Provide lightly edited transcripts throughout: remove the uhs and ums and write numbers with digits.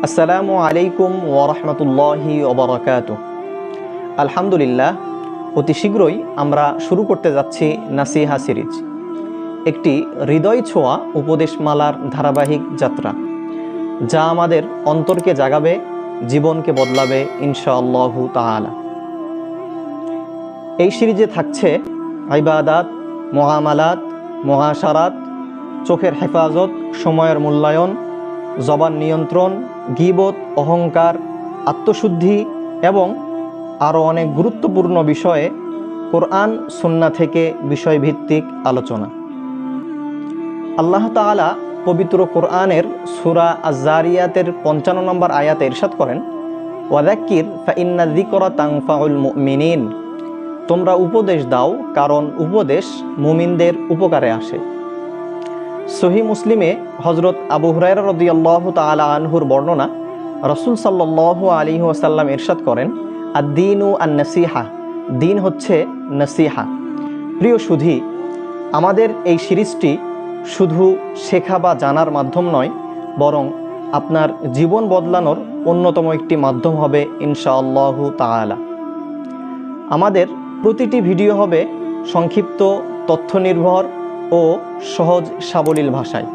আসসালামু আলাইকুম ওয়া রাহমাতুল্লাহি ওয়া বারাকাতুহু। আলহামদুলিল্লাহ, অতি শীঘ্রই আমরা শুরু করতে যাচ্ছি নাসিহা সিরিজ, একটি হৃদয় ছোঁয়া উপদেশমালার ধারাবাহিক যাত্রা, যা আমাদের অন্তরকে জাগাবে, জীবনকে বদলাবে ইনশাআল্লাহু তাআলা। এই সিরিজে থাকছে ইবাদাত, মুআমালাত, মুআশারাত, চোখের হেফাজত, সময়ের মূল্যায়ন, জবান নিয়ন্ত্রণ, গীবত, অহংকার, আত্মশুদ্ধি এবং আরও অনেক গুরুত্বপূর্ণ বিষয়ে কোরআন সুন্নাহ থেকে বিষয়ভিত্তিক আলোচনা। আল্লাহ তাআলা পবিত্র কোরআনের সূরা আয-যারিয়াতের 55 নম্বর আয়াতে ইরশাদ করেন, ওয়াযাক্কির ফাইন্না যিকরা তানফাউল মুমিনিন। তোমরা উপদেশ দাও, কারণ উপদেশ মুমিনদের উপকারে আসে। সহিহ মুসলিমে হযরত আবু হুরায়রা রাদিয়াল্লাহু তাআলা আনহুর বর্ণনা, রাসূল সাল্লাল্লাহু আলাইহি ওয়াসাল্লাম ইরশাদ করেন, আদ-দীনু আন-নাসিহা, দিন হচ্ছে নসিহা। প্রিয় সুধী, আমাদের এই সিরিজটি শুধু শেখা বা জানার মাধ্যম নয়, বরং আপনার জীবন বদলানোর অন্যতম একটি মাধ্যম হবে ইনশাআল্লাহু তাআলা। আমাদের প্রতিটি ভিডিও হবে সংক্ষিপ্ত, তথ্য নির্ভর ও সহজ সাবলীল ভাষায়।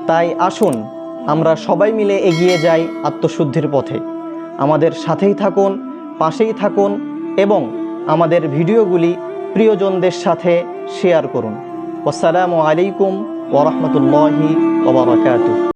তাই আসুন আমরা সবাই মিলে এগিয়ে যাই আত্মশুদ্ধির পথে। আমাদের সাথেই থাকুন, পাশেই থাকুন এবং আমাদের ভিডিওগুলি প্রিয়জনদের সাথে শেয়ার করুন। আসসালামু আলাইকুম ওয়া রাহমাতুল্লাহি ওয়া বারাকাতুহু।